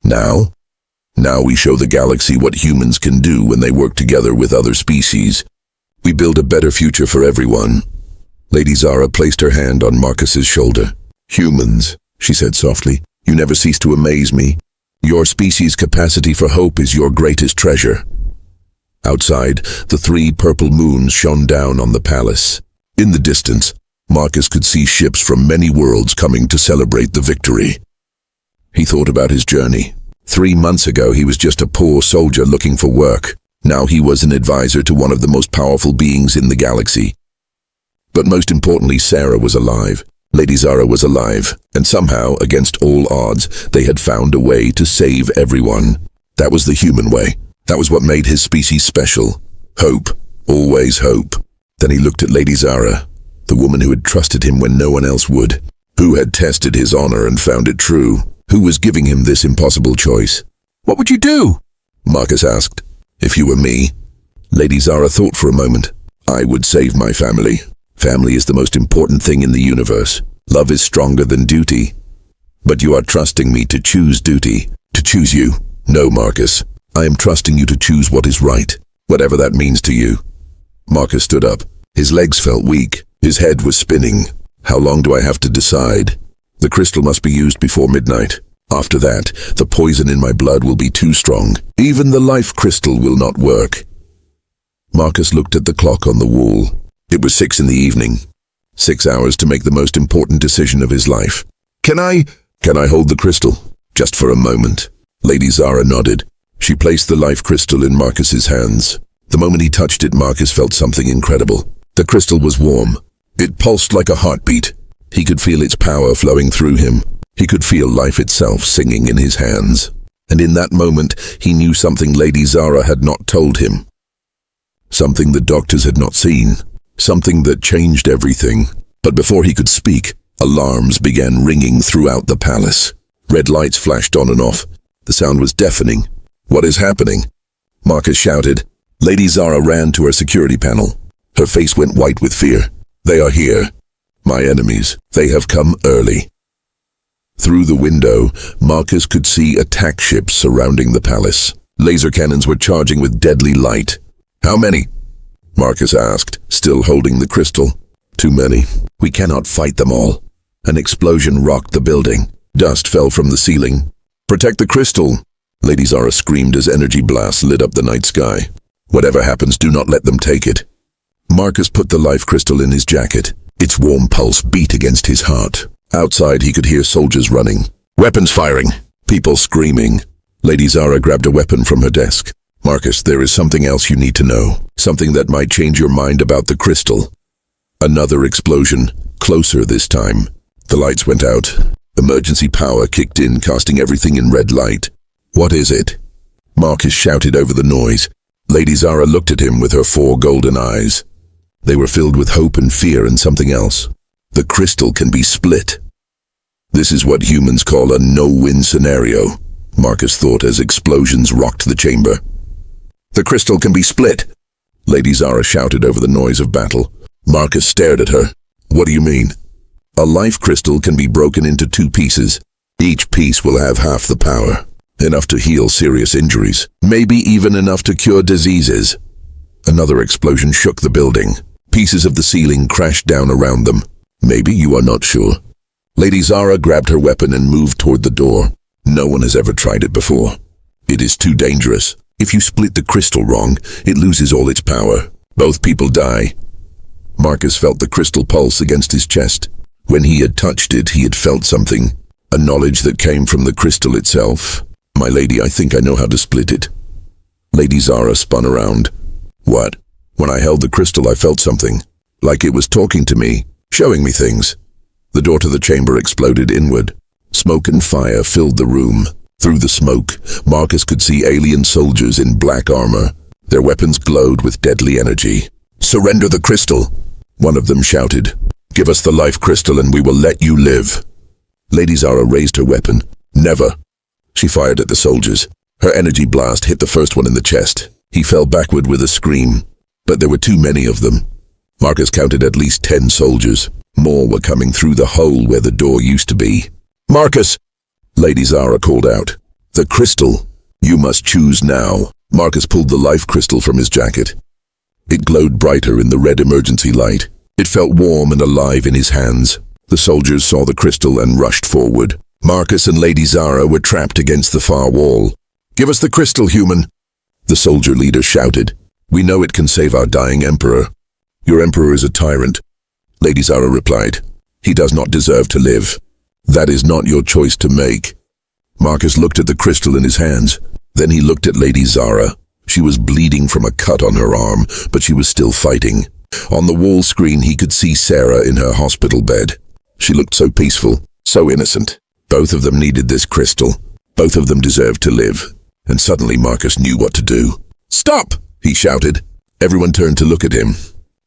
Now? Now we show the galaxy what humans can do when they work together with other species. We build a better future for everyone. Lady Zara placed her hand on Marcus's shoulder. Humans, she said softly, you never cease to amaze me. Your species' capacity for hope is your greatest treasure. Outside, the 3 purple moons shone down on the palace. In the distance, Marcus could see ships from many worlds coming to celebrate the victory. He thought about his journey. 3 months ago, he was just a poor soldier looking for work. Now he was an advisor to one of the most powerful beings in the galaxy. But most importantly, Sarah was alive. Lady Zara was alive, and somehow, against all odds, they had found a way to save everyone. That was the human way. That was what made his species special. Hope. Always hope. Then he looked at Lady Zara, the woman who had trusted him when no one else would, who had tested his honor and found it true, who was giving him this impossible choice. What would you do? Marcus asked. If you were me. Lady Zara thought for a moment. I would save my family. Family is the most important thing in the universe. Love is stronger than duty. But you are trusting me to choose duty. To choose you. No, Marcus. I am trusting you to choose what is right, whatever that means to you. Marcus stood up. His legs felt weak. His head was spinning. How long do I have to decide? The crystal must be used before midnight. After that, the poison in my blood will be too strong. Even the life crystal will not work. Marcus looked at the clock on the wall. It was 6 in the evening. 6 hours to make the most important decision of his life. Can I hold the crystal? Just for a moment. Lady Zara nodded. She placed the life crystal in Marcus's hands. The moment he touched it, Marcus felt something incredible. The crystal was warm. It pulsed like a heartbeat. He could feel its power flowing through him. He could feel life itself singing in his hands. And in that moment, he knew something Lady Zara had not told him. Something the doctors had not seen. Something that changed everything. But before he could speak, alarms began ringing throughout the palace. Red lights flashed on and off. The sound was deafening. What is happening? Marcus shouted. Lady Zara ran to her security panel. Her face went white with fear. They are here. My enemies. They have come early. Through the window, Marcus could see attack ships surrounding the palace. Laser cannons were charging with deadly light. How many? Marcus asked, still holding the crystal. Too many. We cannot fight them all. An explosion rocked the building. Dust fell from the ceiling. Protect the crystal! Lady Zara screamed as energy blasts lit up the night sky. Whatever happens, do not let them take it. Marcus put the life crystal in his jacket. Its warm pulse beat against his heart. Outside, he could hear soldiers running. Weapons firing. People screaming. Lady Zara grabbed a weapon from her desk. Marcus, there is something else you need to know. Something that might change your mind about the crystal. Another explosion. Closer this time. The lights went out. Emergency power kicked in, casting everything in red light. What is it? Marcus shouted over the noise. Lady Zara looked at him with her 4 golden eyes. They were filled with hope and fear and something else. The crystal can be split. This is what humans call a no-win scenario, Marcus thought as explosions rocked the chamber. The crystal can be split, Lady Zara shouted over the noise of battle. Marcus stared at her. What do you mean? A life crystal can be broken into 2 pieces. Each piece will have half the power. Enough to heal serious injuries. Maybe even enough to cure diseases. Another explosion shook the building. Pieces of the ceiling crashed down around them. Maybe, you are not sure. Lady Zara grabbed her weapon and moved toward the door. No one has ever tried it before. It is too dangerous. If you split the crystal wrong, it loses all its power. Both people die. Marcus felt the crystal pulse against his chest. When he had touched it, he had felt something. A knowledge that came from the crystal itself. My lady, I think I know how to split it. Lady Zara spun around. What? When I held the crystal, I felt something. Like it was talking to me, showing me things. The door to the chamber exploded inward. Smoke and fire filled the room. Through the smoke, Marcus could see alien soldiers in black armor. Their weapons glowed with deadly energy. Surrender the crystal, one of them shouted. Give us the life crystal and we will let you live. Lady Zara raised her weapon. Never. She fired at the soldiers. Her energy blast hit the first one in the chest. He fell backward with a scream. But there were too many of them. Marcus counted at least 10 soldiers. More were coming through the hole where the door used to be. Marcus! Lady Zara called out. The crystal. You must choose now. Marcus pulled the life crystal from his jacket. It glowed brighter in the red emergency light. It felt warm and alive in his hands. The soldiers saw the crystal and rushed forward. Marcus and Lady Zara were trapped against the far wall. "Give us the crystal, human!" The soldier leader shouted. "We know it can save our dying emperor." "Your emperor is a tyrant," Lady Zara replied. "He does not deserve to live. That is not your choice to make." Marcus looked at the crystal in his hands. Then he looked at Lady Zara. She was bleeding from a cut on her arm, but she was still fighting. On the wall screen he could see Sarah in her hospital bed. She looked so peaceful, so innocent. Both of them needed this crystal. Both of them deserved to live. And suddenly Marcus knew what to do. "Stop!" he shouted. Everyone turned to look at him.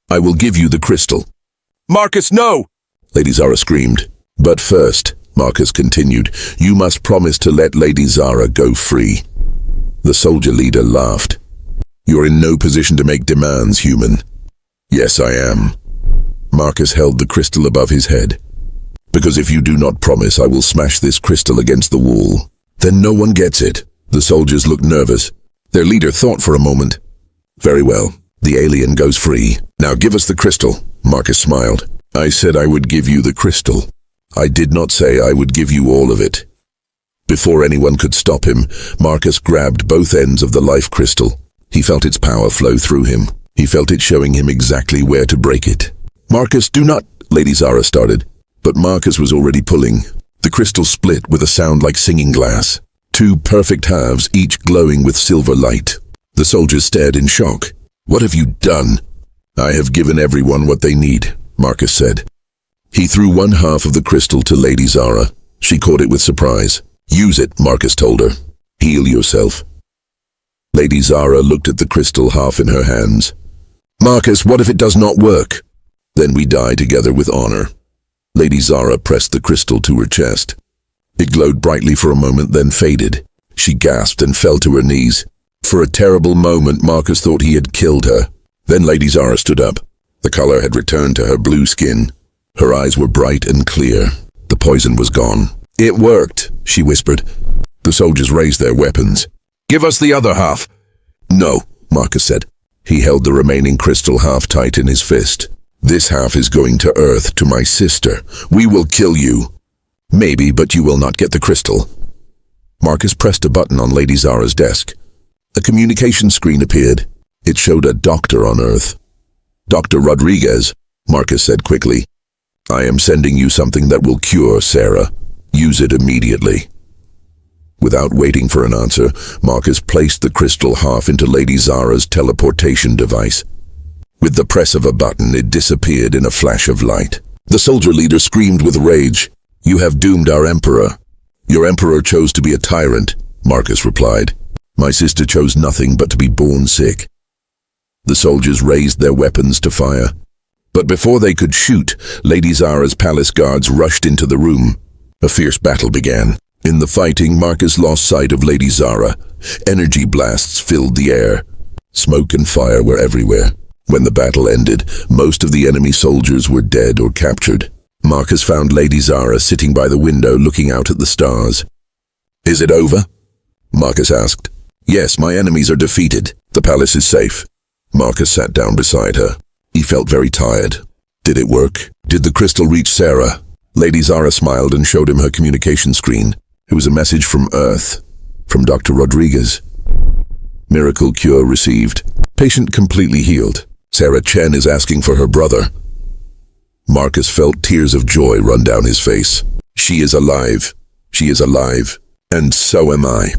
"I will give you the crystal." "Marcus, no!" Lady Zara screamed. "But first," Marcus continued, "you must promise to let Lady Zara go free." The soldier leader laughed. "You're in no position to make demands, human." "Yes, I am." Marcus held the crystal above his head. "Because if you do not promise, I will smash this crystal against the wall. Then no one gets it." The soldiers looked nervous. Their leader thought for a moment. "Very well. The alien goes free. Now give us the crystal." Marcus smiled. "I said I would give you the crystal. I did not say I would give you all of it." Before anyone could stop him, Marcus grabbed both ends of the life crystal. He felt its power flow through him. He felt it showing him exactly where to break it. "Marcus, do not," Lady Zara started. But Marcus was already pulling. The crystal split with a sound like singing glass. Two perfect halves, each glowing with silver light. The soldiers stared in shock. "What have you done?" "I have given everyone what they need," Marcus said. He threw one half of the crystal to Lady Zara. She caught it with surprise. "Use it," Marcus told her. "Heal yourself." Lady Zara looked at the crystal half in her hands. "Marcus, what if it does not work?" "Then we die together with honor." Lady Zara pressed the crystal to her chest. It glowed brightly for a moment, then faded. She gasped and fell to her knees. For a terrible moment, Marcus thought he had killed her. Then Lady Zara stood up. The color had returned to her blue skin. Her eyes were bright and clear. The poison was gone. "It worked," she whispered. The soldiers raised their weapons. "Give us the other half." "No," Marcus said. He held the remaining crystal half tight in his fist. "This half is going to Earth, to my sister. We will kill you." "Maybe, but you will not get the crystal." Marcus pressed a button on Lady Zara's desk. A communication screen appeared. It showed a doctor on Earth. "Dr. Rodriguez," Marcus said quickly. "I am sending you something that will cure Sarah. Use it immediately." Without waiting for an answer, Marcus placed the crystal half into Lady Zara's teleportation device. With the press of a button, it disappeared in a flash of light. The soldier leader screamed with rage. "You have doomed our emperor." "Your emperor chose to be a tyrant," Marcus replied. "My sister chose nothing but to be born sick." The soldiers raised their weapons to fire. But before they could shoot, Lady Zara's palace guards rushed into the room. A fierce battle began. In the fighting, Marcus lost sight of Lady Zara. Energy blasts filled the air. Smoke and fire were everywhere. When the battle ended, most of the enemy soldiers were dead or captured. Marcus found Lady Zara sitting by the window looking out at the stars. "Is it over?" Marcus asked. "Yes, my enemies are defeated. The palace is safe." Marcus sat down beside her. He felt very tired. "Did it work? Did the crystal reach Sarah?" Lady Zara smiled and showed him her communication screen. It was a message from Earth, from Dr. Rodriguez. "Miracle cure received. Patient completely healed. Sarah Chen is asking for her brother." Marcus felt tears of joy run down his face. "She is alive. She is alive. And so am I."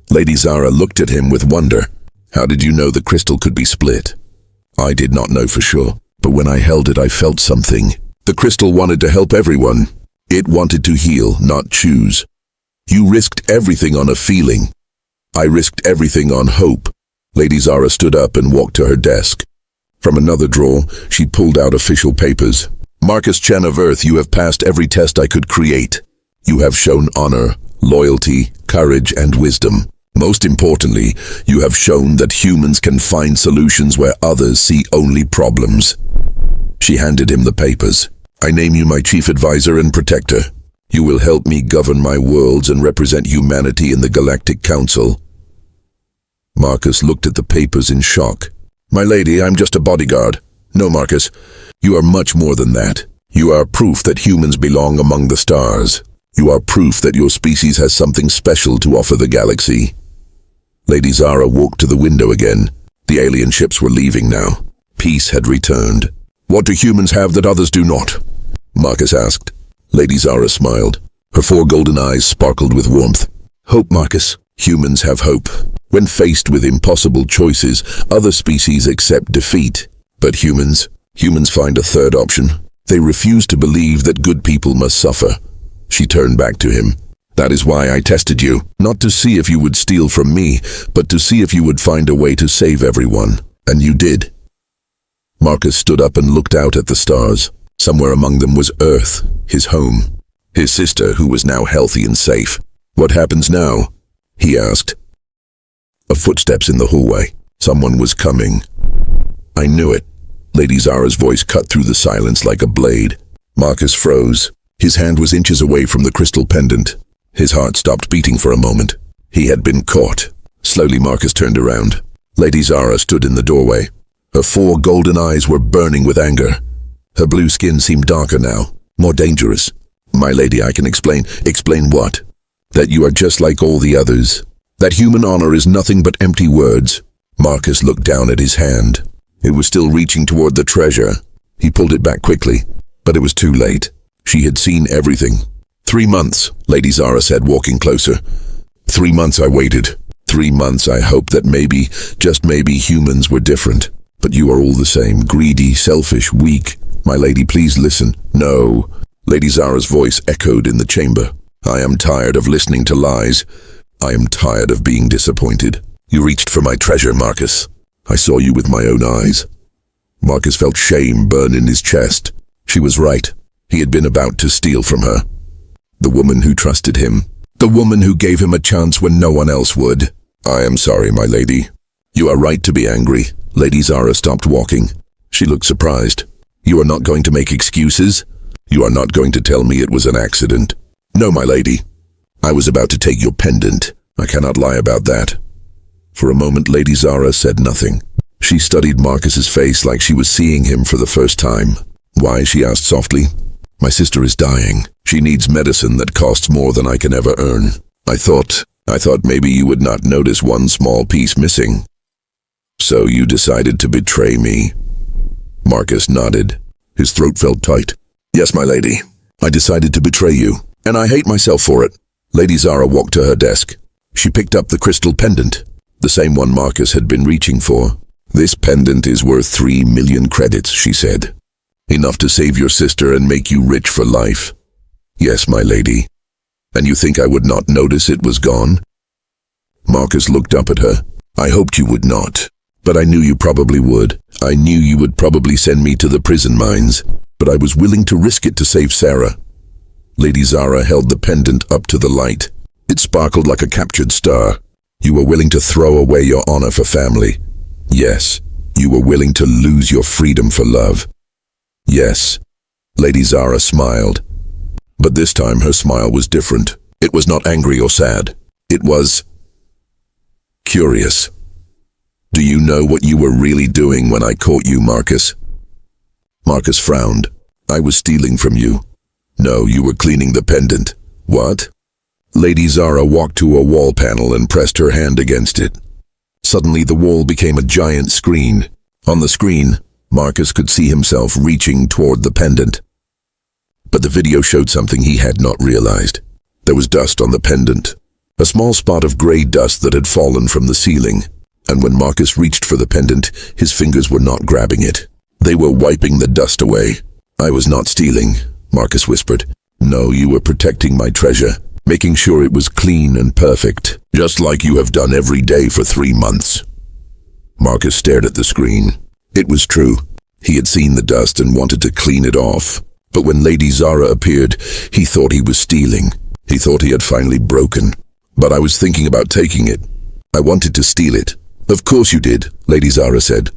Lady Zara looked at him with wonder. "How did you know the crystal could be split?" "I did not know for sure, but when I held it I felt something. The crystal wanted to help everyone. It wanted to heal, not choose. You risked everything on a feeling. I risked everything on hope." Lady Zara stood up and walked to her desk. From another drawer, she pulled out official papers. "Marcus Chen of Earth, you have passed every test I could create. You have shown honor, loyalty, courage, and wisdom. Most importantly, you have shown that humans can find solutions where others see only problems." She handed him the papers. "I name you my chief advisor and protector. You will help me govern my worlds and represent humanity in the Galactic Council. Marcus looked at the papers in shock. My lady, I'm just a bodyguard. No, Marcus, you are much more than that. You are proof that humans belong among the stars. You are proof that your species has something special to offer the galaxy. Lady Zara walked to the window again. The alien ships were leaving now. Peace had returned. What do humans have that others do not? Marcus asked. Lady Zara smiled. Her 4 golden eyes sparkled with warmth. Hope, Marcus. Humans have hope. When faced with impossible choices, other species accept defeat. But humans find a third option. They refuse to believe that good people must suffer. She turned back to him. That is why I tested you, not to see if you would steal from me, but to see if you would find a way to save everyone. And you did. Marcus stood up and looked out at the stars. Somewhere among them was Earth, his home. His sister, who was now healthy and safe. What happens now? He asked. Footsteps in the hallway. Someone was coming. I knew it. Lady Zara's voice cut through the silence like a blade. Marcus froze. His hand was inches away from the crystal pendant. His heart stopped beating for a moment. He had been caught. Slowly Marcus turned around. Lady Zara stood in the doorway. Her 4 golden eyes were burning with anger. Her blue skin seemed darker now, more dangerous. My lady, I can explain. Explain what? That you are just like all the others. That human honor is nothing but empty words. Marcus looked down at his hand. It was still reaching toward the treasure. He pulled it back quickly, but it was too late. She had seen everything. 3 months, Lady Zara said, walking closer. 3 months I waited. 3 months I hoped that maybe, just maybe, humans were different. But you are all the same, greedy, selfish, weak. My lady, please listen. No. Lady Zara's voice echoed in the chamber. I am tired of listening to lies. I am tired of being disappointed. You reached for my treasure, Marcus. I saw you with my own eyes. Marcus felt shame burn in his chest. She was right. He had been about to steal from her. The woman who trusted him. The woman who gave him a chance when no one else would. I am sorry, my lady. You are right to be angry. Lady Zara stopped walking. She looked surprised. You are not going to make excuses? You are not going to tell me it was an accident? No, my lady. I was about to take your pendant. I cannot lie about that. For a moment, Lady Zara said nothing. She studied Marcus's face like she was seeing him for the first time. Why, she asked softly. My sister is dying. She needs medicine that costs more than I can ever earn. I thought maybe you would not notice one small piece missing. So you decided to betray me? Marcus nodded. His throat felt tight. Yes, my lady. I decided to betray you, and I hate myself for it. Lady Zara walked to her desk. She picked up the crystal pendant, the same one Marcus had been reaching for. This pendant is worth 3 million credits, she said. Enough to save your sister and make you rich for life. Yes, my lady. And you think I would not notice it was gone? Marcus looked up at her. I hoped you would not, but I knew you probably would. I knew you would probably send me to the prison mines, but I was willing to risk it to save Sarah. Lady Zara held the pendant up to the light. It sparkled like a captured star. You were willing to throw away your honor for family. Yes, you were willing to lose your freedom for love. Yes. Lady Zara smiled. But this time her smile was different. It was not angry or sad. It was curious. Do you know what you were really doing when I caught you, Marcus? Marcus frowned. I was stealing from you. No, you were cleaning the pendant. What? Lady Zara walked to a wall panel and pressed her hand against it. Suddenly the wall became a giant screen. On the screen, Marcus could see himself reaching toward the pendant. But the video showed something he had not realized. There was dust on the pendant, a small spot of gray dust that had fallen from the ceiling. And when Marcus reached for the pendant, his fingers were not grabbing it. They were wiping the dust away. I was not stealing, Marcus whispered. No, you were protecting my treasure, making sure it was clean and perfect, just like you have done every day for 3 months. Marcus stared at the screen. It was true. He had seen the dust and wanted to clean it off. But when Lady Zara appeared, he thought he was stealing. He thought he had finally broken. But I was thinking about taking it. I wanted to steal it. Of course you did, Lady Zara said.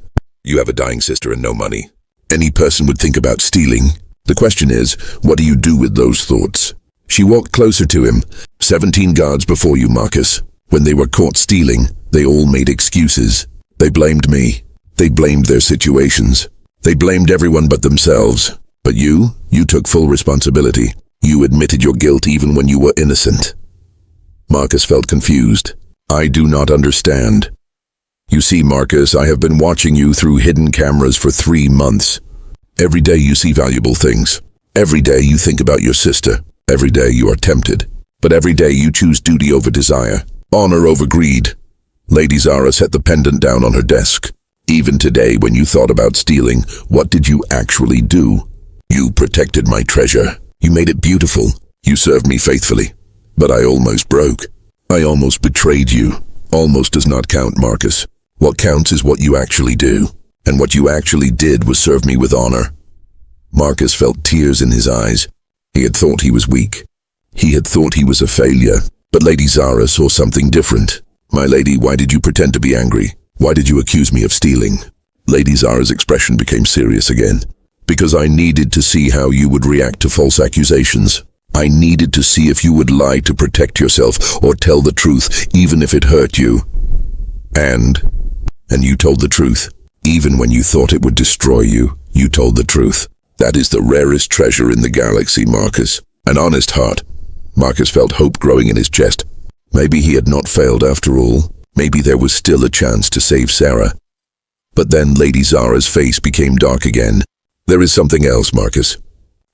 You have a dying sister and no money. Any person would think about stealing. The question is, what do you do with those thoughts? She walked closer to him. 17 guards before you, Marcus. When they were caught stealing, they all made excuses. They blamed me. They blamed their situations. They blamed everyone but themselves. But you took full responsibility. You admitted your guilt even when you were innocent. Marcus felt confused. I do not understand. You see, Marcus, I have been watching you through hidden cameras for 3 months. Every day you see valuable things. Every day you think about your sister. Every day you are tempted. But every day you choose duty over desire, honor over greed. Lady Zara set the pendant down on her desk. Even today, when you thought about stealing, what did you actually do? You protected my treasure. You made it beautiful. You served me faithfully. But I almost broke. I almost betrayed you. Almost does not count, Marcus. What counts is what you actually do. And what you actually did was serve me with honor. Marcus felt tears in his eyes. He had thought he was weak. He had thought he was a failure. But Lady Zara saw something different. My lady, why did you pretend to be angry? Why did you accuse me of stealing? Lady Zara's expression became serious again. Because I needed to see how you would react to false accusations. I needed to see if you would lie to protect yourself or tell the truth, even if it hurt you. And you told the truth. Even when you thought it would destroy you, you told the truth. That is the rarest treasure in the galaxy, Marcus. An honest heart. Marcus felt hope growing in his chest. Maybe he had not failed after all. Maybe there was still a chance to save Sarah. But then Lady Zara's face became dark again. There is something else, Marcus.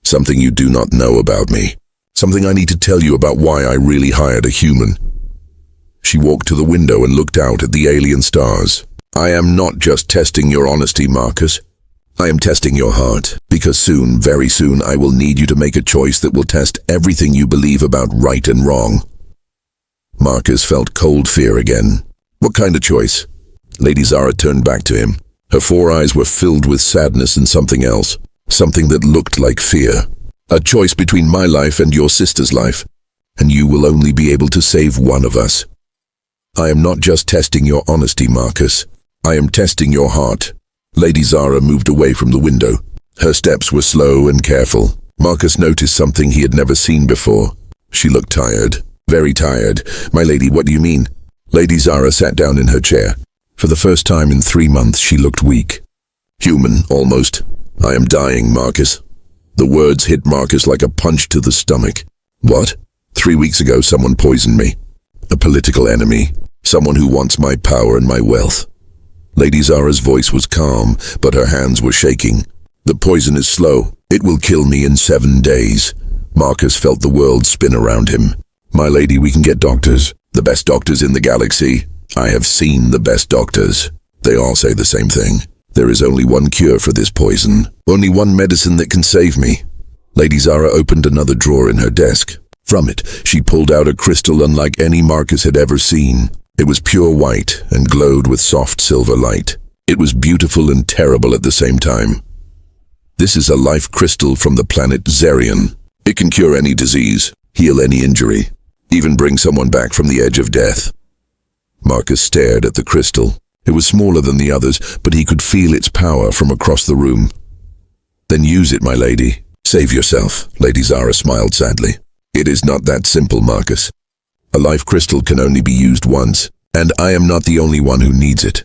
Something you do not know about me. Something I need to tell you about why I really hired a human. She walked to the window and looked out at the alien stars. I am not just testing your honesty, Marcus. I am testing your heart, because soon, very soon, I will need you to make a choice that will test everything you believe about right and wrong. Marcus felt cold fear again. What kind of choice? Lady Zara turned back to him. Her 4 eyes were filled with sadness and something else, something that looked like fear. A choice between my life and your sister's life, and you will only be able to save one of us. I am not just testing your honesty, Marcus. I am testing your heart. Lady Zara moved away from the window. Her steps were slow and careful. Marcus noticed something he had never seen before. She looked tired, very tired. My lady, what do you mean? Lady Zara sat down in her chair. For the first time in 3 months, she looked weak. Human, almost. I am dying, Marcus. The words hit Marcus like a punch to the stomach. What? 3 weeks ago, someone poisoned me. A political enemy. Someone who wants my power and my wealth. Lady Zara's voice was calm, but her hands were shaking. The poison is slow. It will kill me in 7 days. Marcus felt the world spin around him. My lady, we can get doctors. The best doctors in the galaxy. I have seen the best doctors. They all say the same thing. There is only one cure for this poison. Only one medicine that can save me. Lady Zara opened another drawer in her desk. From it, she pulled out a crystal unlike any Marcus had ever seen. It was pure white and glowed with soft silver light. It was beautiful and terrible at the same time. This is a life crystal from the planet Zerion. It can cure any disease, heal any injury, even bring someone back from the edge of death. Marcus stared at the crystal. It was smaller than the others, but he could feel its power from across the room. Then use it, my lady. Save yourself, Lady Zara smiled sadly. It is not that simple, Marcus. A life crystal can only be used once, and I am not the only one who needs it.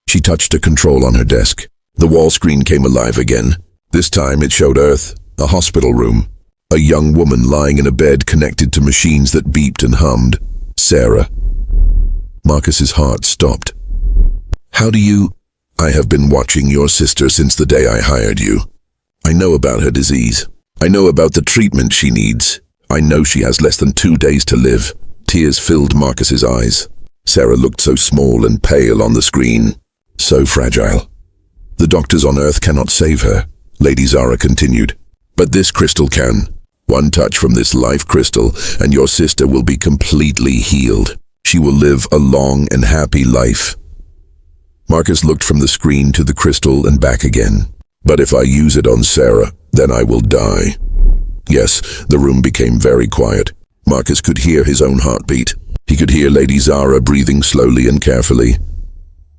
She touched a control on her desk. The wall screen came alive again. This time it showed Earth, a hospital room. A young woman lying in a bed connected to machines that beeped and hummed. Sarah. Marcus's heart stopped. How do you... I have been watching your sister since the day I hired you. I know about her disease. I know about the treatment she needs. I know she has less than 2 days to live. Tears filled Marcus's eyes. Sarah looked so small and pale on the screen. So fragile. The doctors on Earth cannot save her, Lady Zara continued. But this crystal can. One touch from this life crystal, and your sister will be completely healed. She will live a long and happy life. Marcus looked from the screen to the crystal and back again. But if I use it on Sarah, then I will die. Yes, the room became very quiet. Marcus could hear his own heartbeat. He could hear Lady Zara breathing slowly and carefully.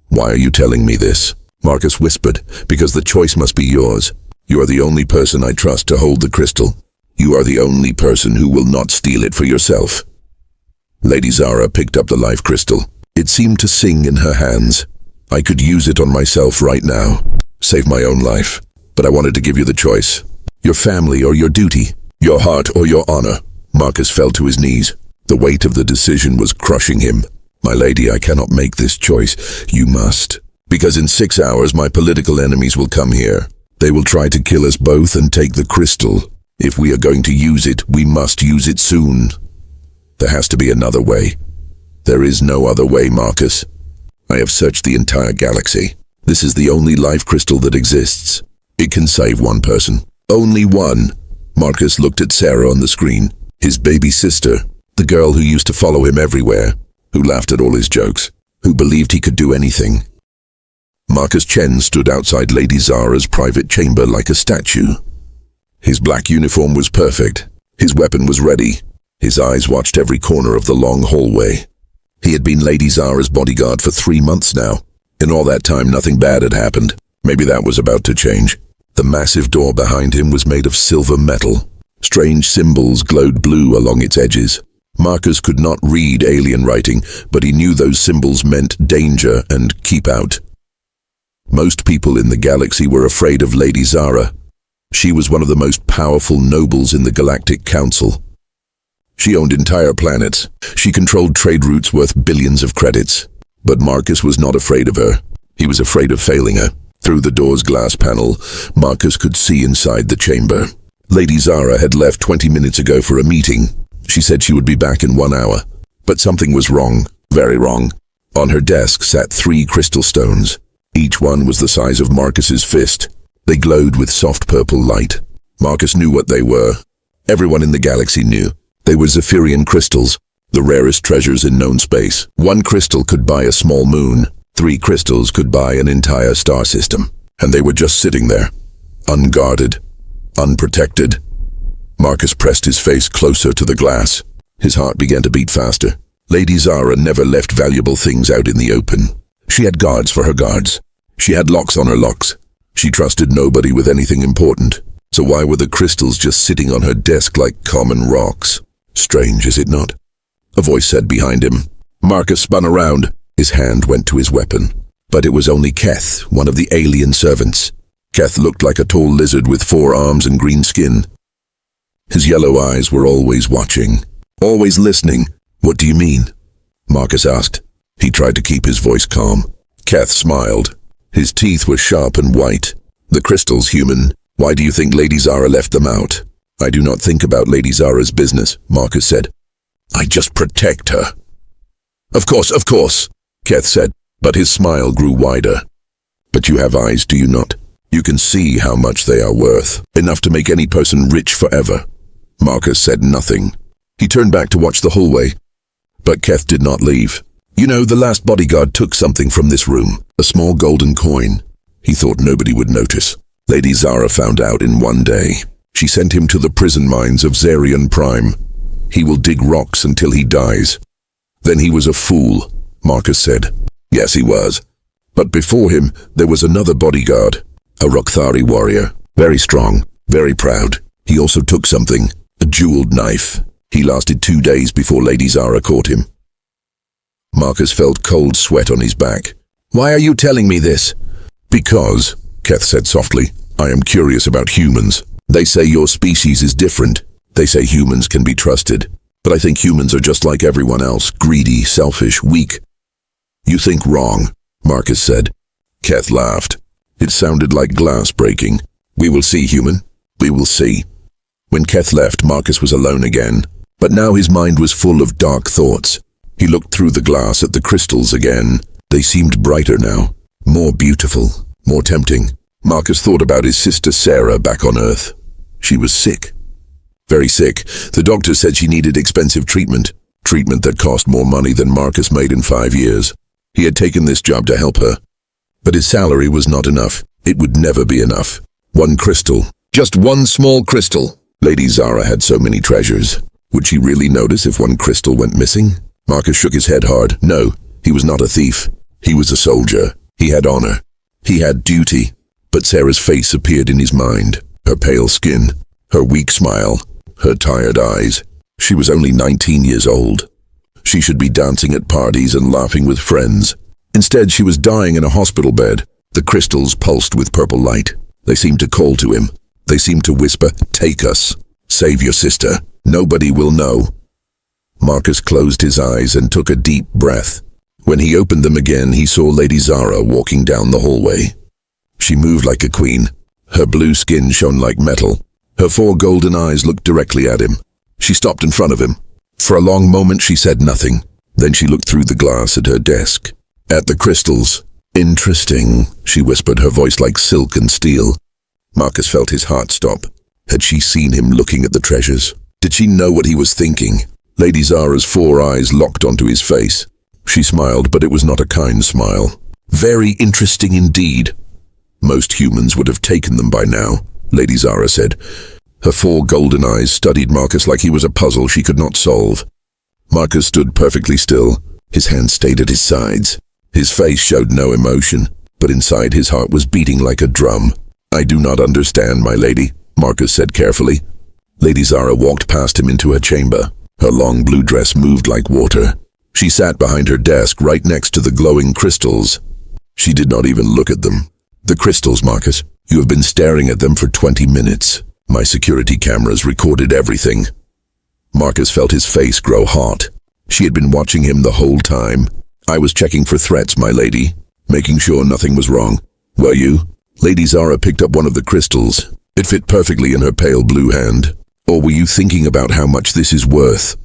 Why are you telling me this? Marcus whispered, because the choice must be yours. You are the only person I trust to hold the crystal. You are the only person who will not steal it for yourself. Lady Zara picked up the life crystal. It seemed to sing in her hands. I could use it on myself right now, save my own life. But I wanted to give you the choice. Your family or your duty, your heart or your honor. Marcus fell to his knees. The weight of the decision was crushing him. My lady, I cannot make this choice. You must. Because in 6 hours my political enemies will come here. They will try to kill us both and take the crystal. If we are going to use it, we must use it soon. There has to be another way. There is no other way, Marcus. I have searched the entire galaxy. This is the only life crystal that exists. It can save one person. Only one. Marcus looked at Sarah on the screen. His baby sister. The girl who used to follow him everywhere. Who laughed at all his jokes. Who believed he could do anything. Marcus Chen stood outside Lady Zara's private chamber like a statue. His black uniform was perfect. His weapon was ready. His eyes watched every corner of the long hallway. He had been Lady Zara's bodyguard for 3 months now. In all that time, nothing bad had happened. Maybe that was about to change. The massive door behind him was made of silver metal. Strange symbols glowed blue along its edges. Marcus could not read alien writing, but he knew those symbols meant danger and keep out. Most people in the galaxy were afraid of Lady Zara. She was one of the most powerful nobles in the Galactic Council. She owned entire planets. She controlled trade routes worth billions of credits. But Marcus was not afraid of her. He was afraid of failing her. Through the door's glass panel, Marcus could see inside the chamber. Lady Zara had left 20 minutes ago for a meeting. She said she would be back in 1 hour. But something was wrong, very wrong. On her desk sat 3 crystal stones. Each one was the size of Marcus's fist. They glowed with soft purple light. Marcus knew what they were. Everyone in the galaxy knew. They were Zephyrian crystals, the rarest treasures in known space. 1 crystal could buy a small moon. 3 crystals could buy an entire star system. And they were just sitting there, unguarded, unprotected. Marcus pressed his face closer to the glass. His heart began to beat faster. Lady Zara never left valuable things out in the open. She had guards for her guards. She had locks on her locks. She trusted nobody with anything important. So why were the crystals just sitting on her desk like common rocks? Strange, is it not? A voice said behind him. Marcus spun around. His hand went to his weapon. But it was only Keth, one of the alien servants. Keth looked like a tall lizard with 4 arms and green skin. His yellow eyes were always watching, always listening. What do you mean? Marcus asked. He tried to keep his voice calm. Keth smiled. His teeth were sharp and white. The crystals, human. Why do you think Lady Zara left them out? I do not think about Lady Zara's business, Marcus said. I just protect her. Of course, Keth said, but his smile grew wider. But you have eyes, do you not? You can see how much they are worth, enough to make any person rich forever. Marcus said nothing. He turned back to watch the hallway. But Keth did not leave. You know, the last bodyguard took something from this room, a small golden coin. He thought nobody would notice. Lady Zara found out in 1 day. She sent him to the prison mines of Zarian Prime. He will dig rocks until he dies. Then he was a fool, Marcus said. Yes, he was. But before him, there was another bodyguard, a Rockthari warrior, very strong, very proud. He also took something, a jeweled knife. He lasted 2 days before Lady Zara caught him. Marcus felt cold sweat on his back. Why are you telling me this? Because, Keth said softly, I am curious about humans. They say your species is different. They say humans can be trusted. But I think humans are just like everyone else, greedy, selfish, weak. You think wrong, Marcus said. Keth laughed. It sounded like glass breaking. We will see, human. We will see. When Keth left, Marcus was alone again. But now his mind was full of dark thoughts. He looked through the glass at the crystals again. They seemed brighter now, more beautiful, more tempting. Marcus thought about his sister Sarah back on Earth. She was sick. Very sick. The doctor said she needed expensive treatment. Treatment that cost more money than Marcus made in 5 years. He had taken this job to help her. But his salary was not enough. It would never be enough. 1 crystal. Just 1 small crystal. Lady Zara had so many treasures. Would she really notice if 1 crystal went missing? Marcus shook his head hard. No, he was not a thief. He was a soldier. He had honor. He had duty. But Sarah's face appeared in his mind. Her pale skin. Her weak smile. her tired eyes. She was only 19 years old. She should be dancing at parties and laughing with friends. Instead, she was dying in a hospital bed. The crystals pulsed with purple light. They seemed to call to him. They seemed to whisper, "Take us. Save your sister. Nobody will know." Marcus closed his eyes and took a deep breath. When he opened them again, he saw Lady Zara walking down the hallway. She moved like a queen. Her blue skin shone like metal. Her 4 golden eyes looked directly at him. She stopped in front of him. For a long moment she said nothing. Then she looked through the glass at her desk. At the crystals. "Interesting," she whispered, her voice like silk and steel. Marcus felt his heart stop. Had she seen him looking at the treasures? Did she know what he was thinking? Lady Zara's 4 eyes locked onto his face. She smiled, but it was not a kind smile. "Very interesting indeed." "Most humans would have taken them by now," Lady Zara said. Her 4 golden eyes studied Marcus like he was a puzzle she could not solve. Marcus stood perfectly still. His hands stayed at his sides. His face showed no emotion, but inside his heart was beating like a drum. "I do not understand, my lady," Marcus said carefully. Lady Zara walked past him into her chamber. Her long blue dress moved like water. She sat behind her desk right next to the glowing crystals. She did not even look at them. "The crystals, Marcus. You have been staring at them for 20 minutes. My security cameras recorded everything." Marcus felt his face grow hot. She had been watching him the whole time. "I was checking for threats, my lady, making sure nothing was wrong." "Were you?" Lady Zara picked up one of the crystals. It fit perfectly in her pale blue hand. "Or were you thinking about how much this is worth?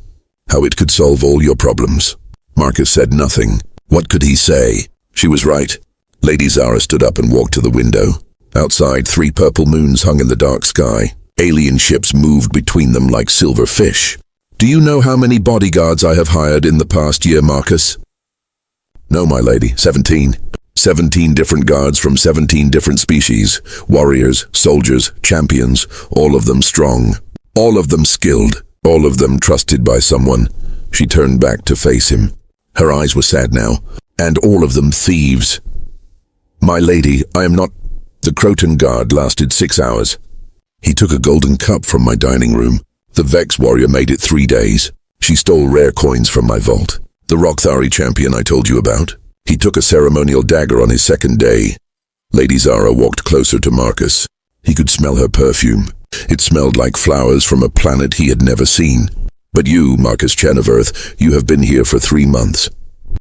How it could solve all your problems?" Marcus said nothing. What could he say? She was right. Lady Zara stood up and walked to the window. Outside, 3 purple moons hung in the dark sky. Alien ships moved between them like silver fish. "Do you know how many bodyguards I have hired in the past year, Marcus?" "No, my lady. 17. 17 different guards from 17 different species. Warriors, soldiers, champions, all of them strong. All of them skilled. All of them trusted by someone." She turned back to face him. Her eyes were sad now. "And all of them thieves." "My lady, I am not—" The Croton guard lasted 6 hours. "He took a golden cup from my dining room. The Vex warrior made it 3 days. She stole rare coins from my vault. The Rockthari champion I told you about. He took a ceremonial dagger on his 2nd day." Lady Zara walked closer to Marcus. He could smell her perfume. It smelled like flowers from a planet he had never seen. "But you, Marcus Cheneverth, you have been here for 3 months.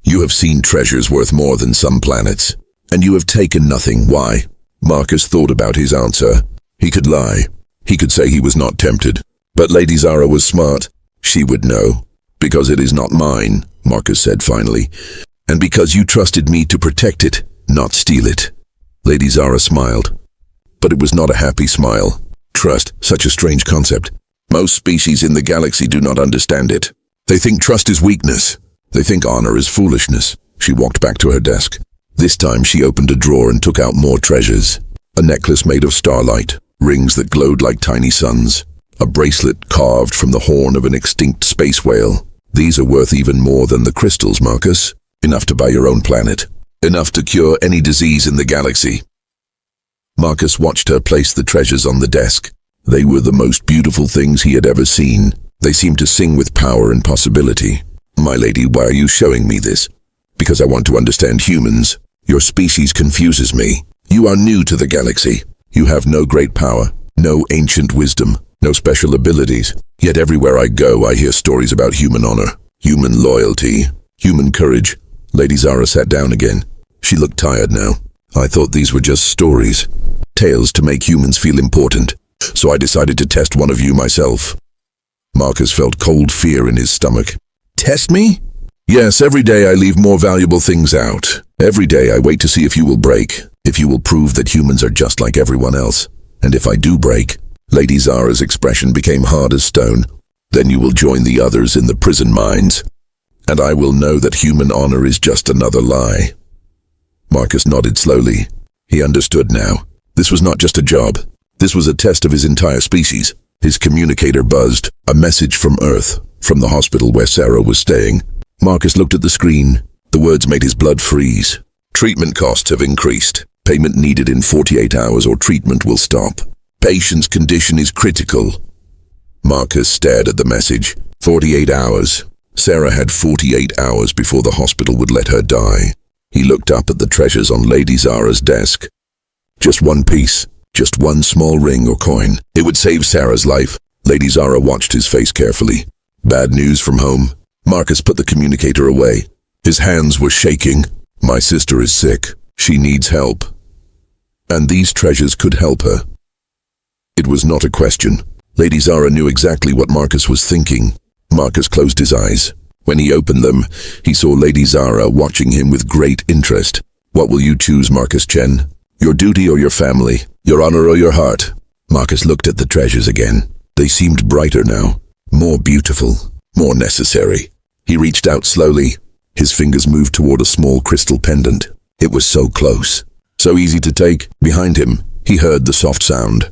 You have seen treasures worth more than some planets. And you have taken nothing. Why?" Marcus thought about his answer. He could lie. He could say he was not tempted. But Lady Zara was smart. She would know. "Because it is not mine," Marcus said finally. "And because you trusted me to protect it, not steal it." Lady Zara smiled. But it was not a happy smile. Trust, such a strange concept. Most species in the galaxy do not understand it. They think trust is weakness. They think honor is foolishness. She walked back to her desk. This time she opened a drawer and took out more treasures. A necklace made of starlight, rings that glowed like tiny suns, a bracelet carved from the horn of an extinct space whale. "These are worth even more than the crystals, Marcus. Enough to buy your own planet. Enough to cure any disease in the galaxy." Marcus watched her place the treasures on the desk. They were the most beautiful things he had ever seen. They seemed to sing with power and possibility. "My lady, why are you showing me this?" "Because I want to understand humans. Your species confuses me. You are new to the galaxy. You have no great power, no ancient wisdom, no special abilities. Yet everywhere I go, I hear stories about human honor, human loyalty, human courage." Lady Zara sat down again. She looked tired now. "I thought these were just stories. Tales to make humans feel important. So I decided to test one of you myself." Marcus felt cold fear in his stomach. "Test me?" "Yes, every day I leave more valuable things out. Every day I wait to see if you will break, if you will prove that humans are just like everyone else. And if I do break," Lady Zara's expression became hard as stone, "then you will join the others in the prison mines. And I will know that human honor is just another lie." Marcus nodded slowly. He understood now. This was not just a job. This was a test of his entire species. His communicator buzzed. A message from Earth, from the hospital where Sarah was staying. Marcus looked at the screen. The words made his blood freeze. "Treatment costs have increased. Payment needed in 48 hours or treatment will stop. Patient's condition is critical." Marcus stared at the message. 48 hours. Sarah had 48 hours before the hospital would let her die. He looked up at the treasures on Lady Zara's desk. Just one piece. Just one small ring or coin. It would save Sarah's life. Lady Zara watched his face carefully. Bad news from home. Marcus put the communicator away. His hands were shaking. My sister is sick. She needs help. And these treasures could help her. It was not a question. Lady Zara knew exactly what Marcus was thinking. Marcus closed his eyes. When he opened them, he saw Lady Zara watching him with great interest. What will you choose, Marcus Chen? Your duty or your family? Your honor or your heart? Marcus looked at the treasures again. They seemed brighter now. More beautiful. More necessary. He reached out slowly. His fingers moved toward a small crystal pendant. It was so close. So easy to take. Behind him, he heard the soft sound.